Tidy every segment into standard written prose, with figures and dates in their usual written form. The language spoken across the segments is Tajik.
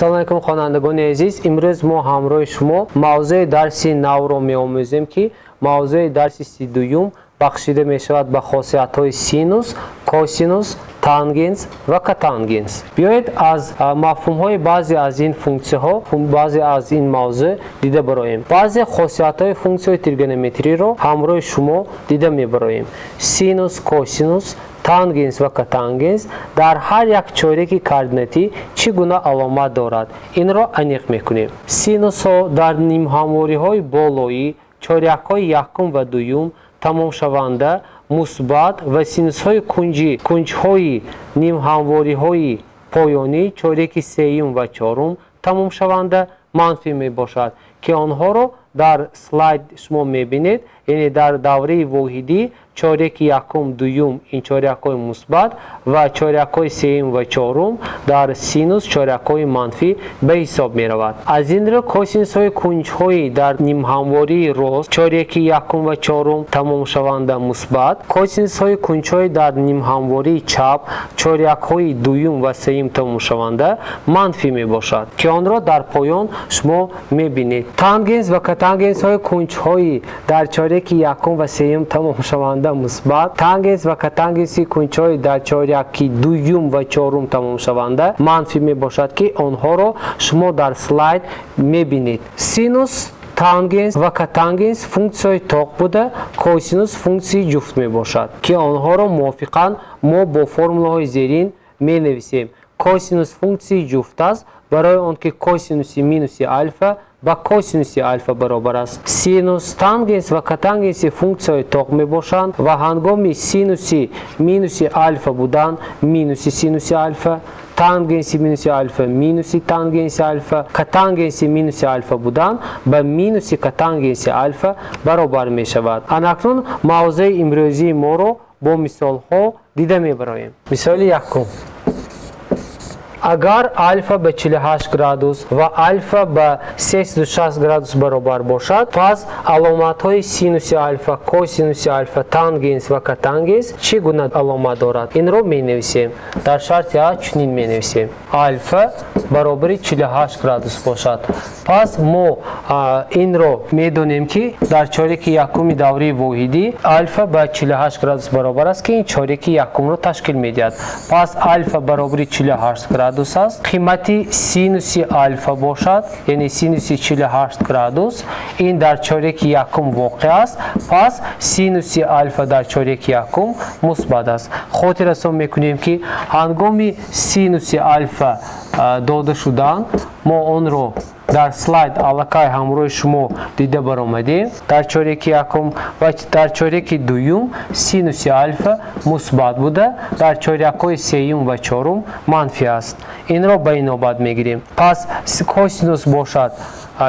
Салом алейкум хонандагони азиз, имрӯз мо ҳамроҳи шумо мавзӯи дарси навро меомӯзем ки мавзӯи дарси 32 бахшида мешавад ба хосиятҳои синус, косинус, тангенс ва катангенс. Биёед аз мафҳумҳои баъзе аз ин функсияҳо, баъзе аз ин мавзӯъ дида бароем. Баъзе хосиятҳои функсияҳои тригонометриро ҳамроҳи шумо дида мебароем. Синус, косинус, тангенс ва катангенс дар ҳар як чореки координатӣ чӣ гуна аломат дорад? Инро аниқ мекунем. Синусҳо дар нимҳамвориҳои болоӣ, чорякҳои якум ва дуюм тамомшаванда мусбат ва синусҳои кунҷҳои нимҳамвориҳои поёнӣ, чореки сеюм ва чорум тамомшаванда манфӣ мебошад ки онҳоро дар слайд шумо мебинед, яъне дар давраи воҳидӣ чореки якум, дуюм ин чорякҳои мусбат ва чорякҳои сеюм ва чорум дар синус чорякҳои манфӣ ба ҳисоб меравад. Аз ин рӯ косинусҳои кунҷҳои дар нимҳамвории рост, чореки якум ва чорум тамомшаванда мусбат, косинусҳои кунҷҳои дар нимҳамвории чап, чорякҳои дуюм ва сеюм тамомшаванда манфӣ мебошад ки онро дар поён шумо мебинед. Тангенс ва катангенсҳои кунҷҳои дар чореки якум ва сеюм тамомшаванда мусбат, тангенс ва катангенси кунҷҳои дар чоряки дуюм ва чорум тамомшаванда манфӣ мебошад ки онҳоро шумо дар слайд мебинед. Синус, тангенс ва катангенс функсияи тоқ буда, косинус функсияи ҷуфт мебошад ки онҳоро мувофиқан мо бо формулаҳои зерин менависем. Косинус функсияи ҷуфт аст, барои он ки косинуси минуси альфа ба косинуси альфа баробар аст. Синус, тангенс ва катангенси функсияи тоқ мебошанд ва ҳангоми синуси минуси альфа будан минуси синуси альфа, тангенси минуси альфа минуси тангенси альфа, катангенси минуси альфа будан ба минуси катангенси альфа баробар мешавад. Анакнун мавзӯи имрӯзии моро бо мисолҳо дида мебароем. Мисоли якум. Агар альфа ба 48 градус ва альфа ба 36 градус баробар бошад, пас аломатҳои синуси альфа, косинуси альфа, тангенс ва катангенс чӣ гуна аломат дорад? Инро менависем. Дар шарти А чунин менависем. Альфа баробари 48 градус бошад. Пас мо инро медонем ки дар чореки якуми давраи воҳидӣ альфа ба 48 градус баробар аст ки ин чореки якумро ташкил медиҳад. Пас альфа баробари 48 градус аст. Қимати синуси альфа бошад, яъне синуси 48 градус. Ин дар чореки якум воқеъ аст. Пас синуси альфа дар чореки якум мусбат аст. Хотиррасон мекунем ки ҳангоми синуси альфа дода шуданд, мо онро дар слайд аллакай ҳамроҳи шумо дида баромадем. Дар чореки якум ва дар чореки дуюм синуси альфа мусбат буда, дар чорякҳои сеюм ва чорум манфӣ аст. Инро ба инобат мегирем. Пас косинус бошад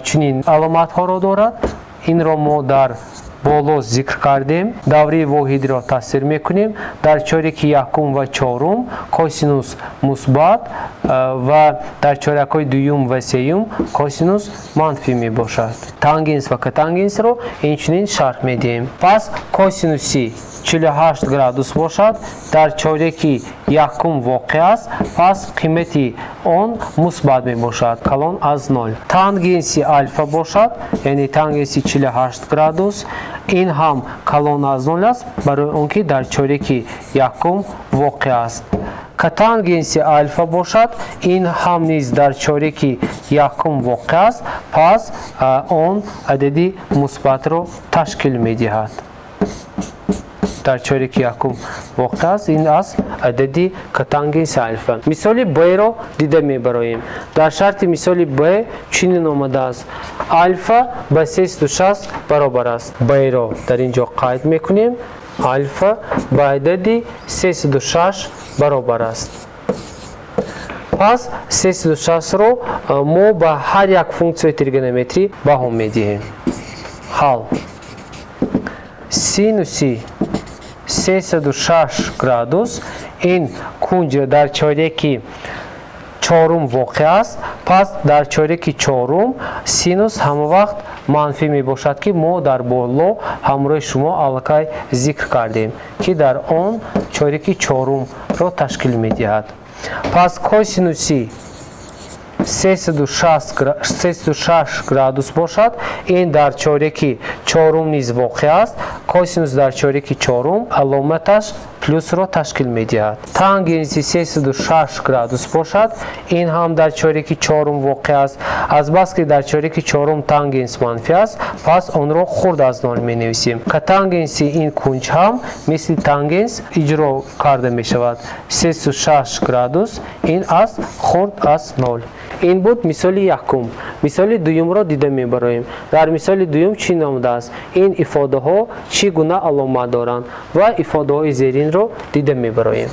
чунин аломатҳоро дорад. Инро мо дар боло зикр кардем. Давраи воҳидро таъсир мекунем. Дар чореки якум ва чорум косинус мусбат ва дар чорякҳои дуюм ва сеюм косинус манфӣ мебошад. Тангенс ва катангенсро инчунин шарҳ медиҳем. Пас косинуси 48 градус бошад, дар чореки якум воқеъ аст, пас қимати он мусбат мебошад, калон аз 0. Тангенси альфа бошад, яъне тангенси 48 градус, ин ҳам калон аз 0 аст, барои он ки дар чореки якум воқеъ аст. Катангенси альфа бошад, ин ҳам низ дар чореки якум воқеъ аст, пас он адади мусбатро ташкил медиҳад. Дар чореки якум воқеъ аст, ин аст адади катангенси альфа. Мисоли Б-ро дида мебароем. Дар шарти мисоли Б чунин омадааст. Альфа ба 36 баробар аст. Б-ро дар ин ҷо қайд мекунем. Альфа ба адади 36 баробар аст. Пас 36ро мо ба ҳар як функсияи тригонометрӣ баҳо медиҳем. Ҳал. Синуси 36 градус ин кунҷ дар чореки чорум воқеъ аст. Пас дар чореки чорум синус ҳамавақт манфӣ мебошад ки мо дар боло ҳамроҳи шумо аллакай зикр кардем ки дар он чореки чорумро ташкил медиҳад. Пас косинуси 306 градус бошад, ин дар чореки чорум низ воқеъ аст. Косинус дар чореки чорум аломаташ плюсро ташкил медиҳад. Тангенси 306 градус бошад, ин ҳам дар чореки чорум воқеъ аст. Азбаски дар чореки чорум тангенс манфӣ аст, пас онро хурд аз 0 менависем. Катангенси ин кунҷ ҳам мисли тангенс иҷро карда мешавад. 306 градус, ин аст хурд аз 0. ин буд мисоли якум. Мисоли дуюмро дида мебароем. Дар мисоли дуюм чӣ номудааст? Ин ифодаҳо чӣ гуна аломат доранд ва ифодаҳои зеринро дида мебароем.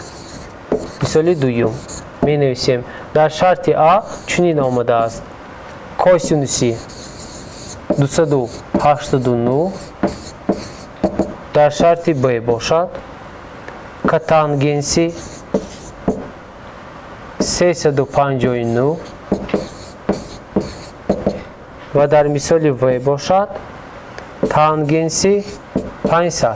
Мисоли дуюм менависем. Дар шарти А чунин омадааст. Косинуси 289 дар шарти Б бошад. Катангенси 359 ва дар мисоли В бошад тангенси 500.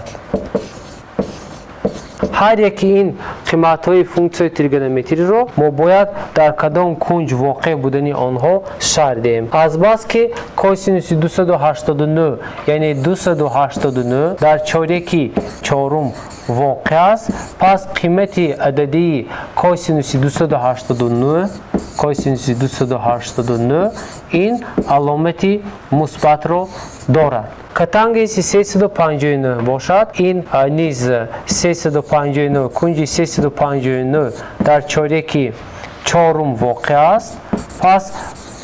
ҳар яки ин қиматҳои функсияи тригонометриро мо бояд дар кадом кунҷ воқеъ будани онҳо шарҳ диҳем. Азбаски косинуси 289 яъне 289 дар чореки чорум воқеъ аст, пас қимати ададии косинуси 289 ин аломати мусбатро дорад. Катангенси 359 бошад, ин низ 359 кунҷи 359 дар чореки чорум воқеъ аст. Пас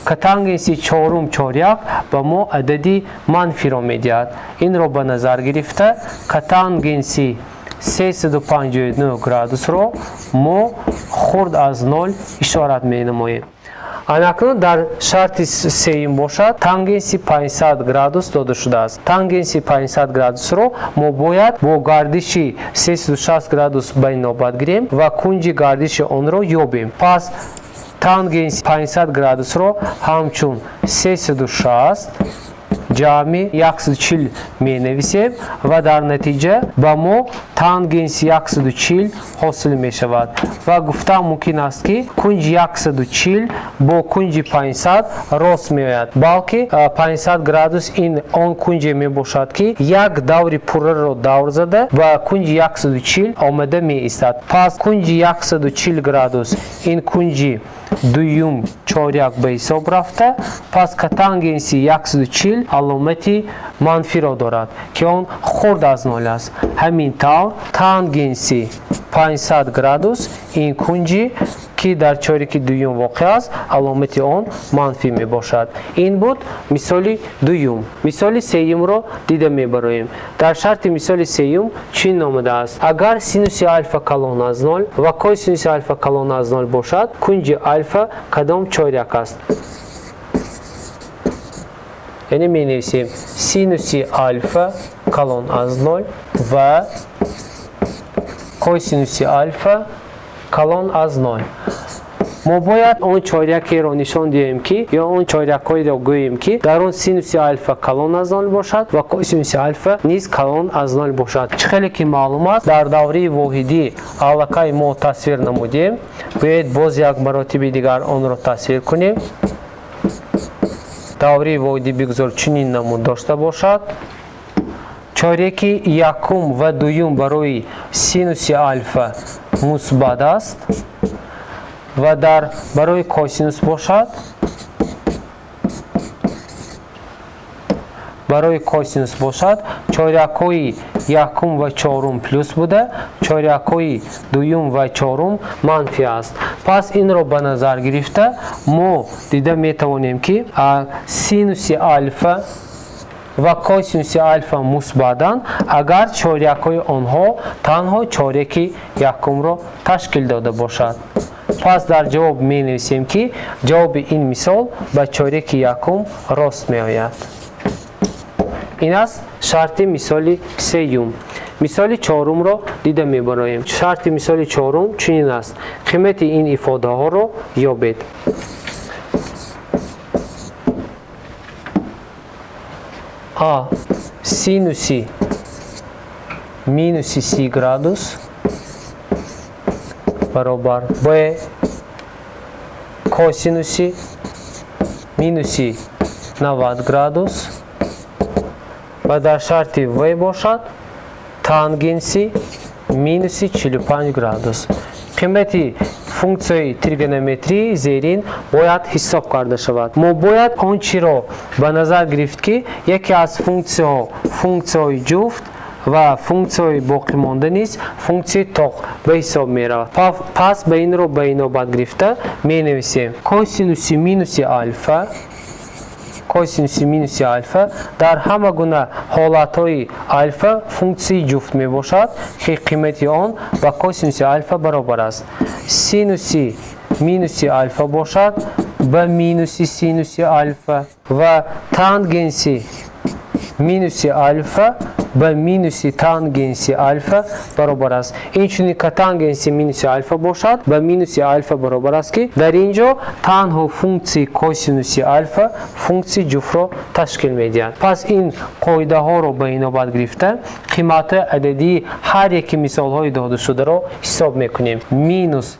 катангенси чорум чоряк ба мо адади манфиро медиҳад. Инро ба назар гирифта катангенси 359 градусро мо хурд аз 0 ишорат менамоем. Анакнун дар шарти сеюм бошад, тангенси 500 градус дода шудааст. Тангенси 500 градусро мо бояд бо гардиши 306 градус ба инобат гирем ва кунҷи гардиши онро ёбем. Пас тангенси 500 градусро ҳамчун 306 ҷамъи 140 менависем ва дар натиҷа ба мо тангенси 140 ҳосил мешавад. Ва гуфтан мумкин аст ки кунҷи 140 бо кунҷи 500 рост меояд, балки 500 градус ин он кунҷе мебошад ки як даври пурраро давр зада ба кунҷи 140 омада меистад. Пас кунҷи 140 градус ин кунҷи дуюм чоряк ба ҳисоб рафта, пас катангенси 140 аломати манфиро дорад ки он хурд аз 0 аст. Ҳамин тавр тангенси 500 градус ин кунҷи ки дар чореки дуюм воқеъ аст, аломати он манфӣ мебошад. Ин буд мисоли дуюм. Мисоли сеюмро дида мебароем. Дар шарти мисоли сеюм чӣ омадааст? Агар синуси альфа калон аз 0 ва косинуси альфа калон аз 0 бошад, кунҷи альфа кадом чоряк аст? Яъне менависем синуси альфа калон аз 0 ва косинуси альфа калон аз 0. мо бояд он чорякеро нишон диҳем ки ё он чорякҳоеро гӯем ки дар он синуси альфа калон аз 0 бошад ва косинуси альфа низ калон аз 0 бошад. Чӣ хеле ки маълум аст, дар давраи воҳидӣ аллакай мо тасвир намудем. Бояд боз як маротиби дигар онро тасвир кунем. Давраи воҳидӣ бигузор чунин намуд дошта бошад. Чореки якум ва дуюм барои синуси альфа мусбат аст ва дар барои косинус бошад. Барои косинус бошад чорякҳои якум ва чорум плюс буда, чорякҳои дуюм ва чорум манфӣ аст. Пас инро ба назар гирифта мо дида метавонем ки синуси альфа ва косинуси альфа мусбатанд агар чорякҳои онҳо танҳо чореки якумро ташкил дода бошад. Пас дар ҷавоб менависем ки ҷавоби ин мисол ба чореки якум рост меояд. ин аст шарти мисоли сеюм. Мисоли чорумро дида мебароем. Шарти мисоли чорум чунин аст. қимати ин ифодаҳоро ёбед. А синуси минуси 30 градус баробар Б косинуси минуси 90 градус ва дар шарти В бошад тангенси минуси 45 градус. қимати функсияи тригонометрии зерин бояд ҳисоб карда шавад. Мо бояд он чиро ба назар гирифт ки яке аз функсияҳои ҷуфт ва функсияҳои боқимонда низ функсияи тоқ ба ҳисоб меравад. Пас ба инро ба инобат гирифта менависем косинуси минуси альфа дар ҳама гуна ҳолатҳои альфа функсияи ҷуфт мебошад ки қимати он ба косинуси альфа баробар аст. Синуси минуси альфа бошад ба минуси синуси альфа ва тангенси минуси альфа ба минуси тангенси альфа баробар аст. Инчунин катангенси минуси альфа бошад ба минуси альфа баробар аст ки дар ин ҷо танҳо функсияи косинуси альфа функсияи ҷуфтро ташкил медиҳад. Пас ин қоидаҳоро ба инобат гирифта қиматҳои ададии ҳар яки мисолҳои додашударо ҳисоб мекунем. Минус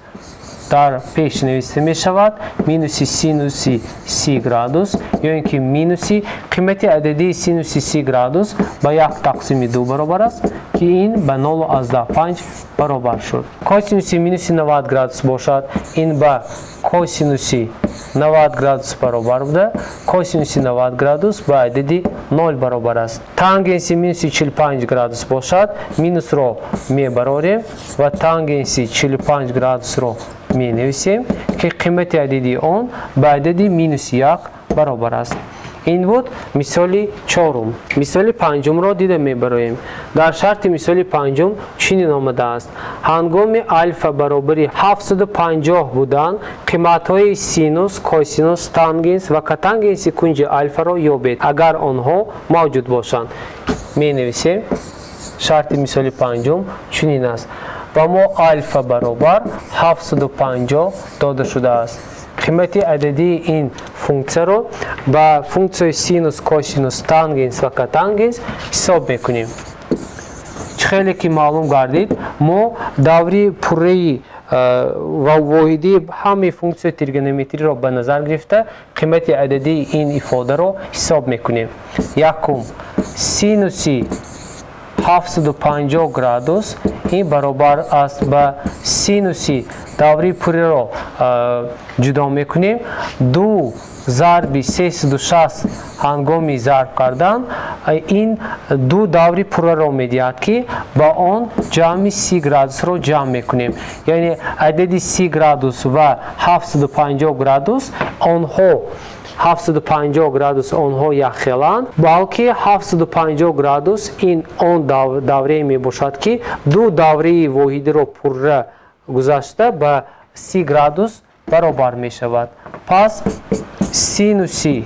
дар пеш нависта мешавад минуси синуси 30 градус ё ин ки минуси қимати ададии синуси 30 градус ба 1 тақсими 2 баробар аст ки ин ба 0,5 баробар шуд. Косинуси минуси 90 градус бошад ин ба косинуси 90 градус баробар буда косинуси 90 градус ба адади 0 баробар аст. Тангенси минуси 45 градус бошад минусро мебарорем ва тангенси 45 градусро менависем ки қимати адади он ба адади минуси 1 баробар аст. ин буд мисоли чорум. Мисоли панҷумро дида мебароем. Дар шарти мисоли панҷум чунин омадааст: ҳангоми альфа баробари 750 будан қиматҳои синус, косинус, тангенс ва катангенси кунҷи альфаро ёбед агар онҳо мавҷуд бошанд. Менависем шарти мисоли панҷум чунин аст: ба мо альфа баробар 750 дода шудааст. Қимати ададии ин функсияро ба функсияи синус, косинус, тангенс ва катангенс ҳисоб мекунем. Хеле ки маълум гардид, мо даври пурраи ва воҳидии ҳамаи функсияи тригонометриро ба назар гирифта қимати ададии ин ифодаро ҳисоб мекунем. Якум синуси 750 градус ин баробар аст ба синуси даври пурраро ҷудо мекунем. 2 зарби 360 ҳангоми зарб кардан ин 2 даври пурраро медиҳад ки ба он ҷамъи 30 градусро ҷамъ мекунем. Яъне адади 30 градус ва 750 градус онҳо 750 градус онҳо яхеланд, балки 750 градус ин он давре мебошад ки 2 давраи воҳидиро пурра гузашта ба 30 градус баробар мешавад. Пас синуси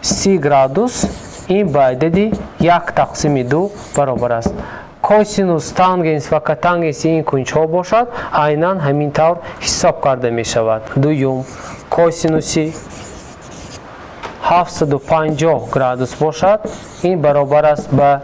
30 градус ин ба адади 1 тақсими 2 баробар аст. Косинус, тангенс ва катангенси ин кунҷҳо бошад айнан ҳамин тавр ҳисоб карда мешавад. Дуюм косинуси 750 градус бошад ин баробар аст ба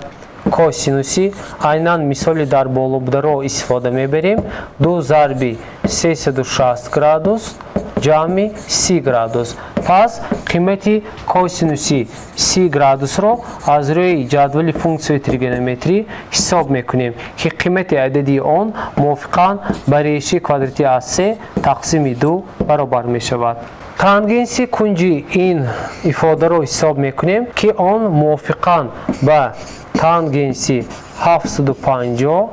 косинуси айнан мисоли дар боло бударо истифода мебарем. 2 зарби 360 градус ҷамъи 30 градус. Пас қимати косинуси 30 градусро аз рӯи ҷадвали функсияи тригонометрӣ ҳисоб мекунем ки қимати ададии он мувофиқан ба реши квадрати аз 3 тақсими 2 баробар мешавад. Тангенси кунҷи ин ифодаро ҳисоб мекунем ки он мувофиқан ба тангенси 750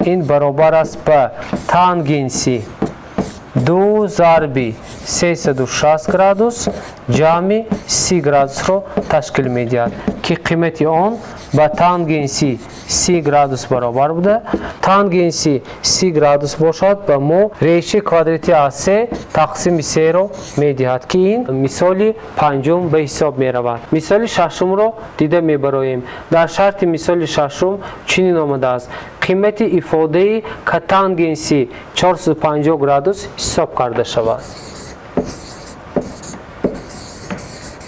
ин баробар аст ба тангенси 2 зарби 360 градус ҷамъи 30 градусро ташкил медиҳад ки қимати он ба тангенси 30 градус баробар буда тангенси 30 градус бошад ба мо реши квадрати аз 3 тақсими 3ро медиҳад ки ин мисоли панҷум ба ҳисоб меравад. Мисоли шашумро дида мебароем. Дар шарти мисоли шашум чунин омадааст: қимати ифодаи катангенси 450 градус ҳисоб карда шавад.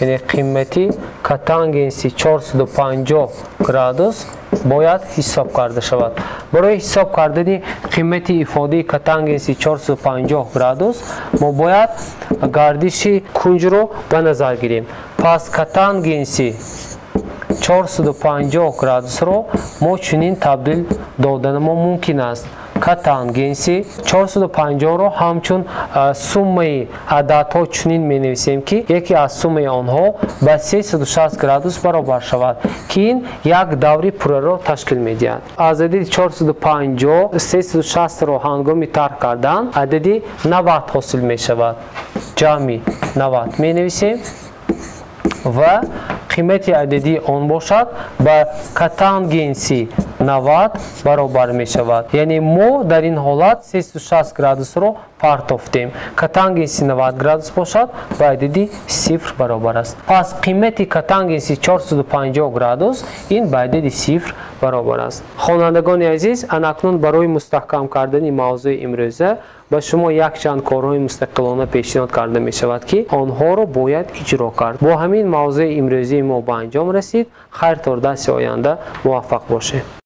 Яъне қимати катангенси 450 градус бояд ҳисоб карда шавад. Барои ҳисоб кардани қимати ифодаи катангенси 450 градус мо бояд гардиши кунҷро ба назар гирем. Пас катангенси 450 градусро мо чунин табдил додан мо мумкин аст. Катангенси 450ро ҳамчун суммаи ададҳо чунин менависем ки яке аз суммаи онҳо ба 360 градус баробар шавад ки ин як даври пурраро ташкил медиҳад. Аз адади 450 360ро ҳангоми тарк кардан адади 90 ҳосил мешавад. ҷамъи 90 менависем ва қимати ададии он бошад ба катангенси 90 баробар мешавад. Яъне мо дар ин ҳолат 360 градусро партофтем. Катангенси 90 градус бошад ба адади 0 баробар аст. Пас қимати катангенси 450 градус ин ба адади 0 баробар аст. хонандагони азиз, анакнун барои мустаҳкам кардани мавзӯи имрӯза ба шумо якчанд корҳои мустақилона пешниҳод карда мешавад ки онҳоро бояд иҷро кард. Бо ҳамин мавзӯи имрӯзии мо ба анҷом расид. Хайр тор дасти оянда муваффақ бошед.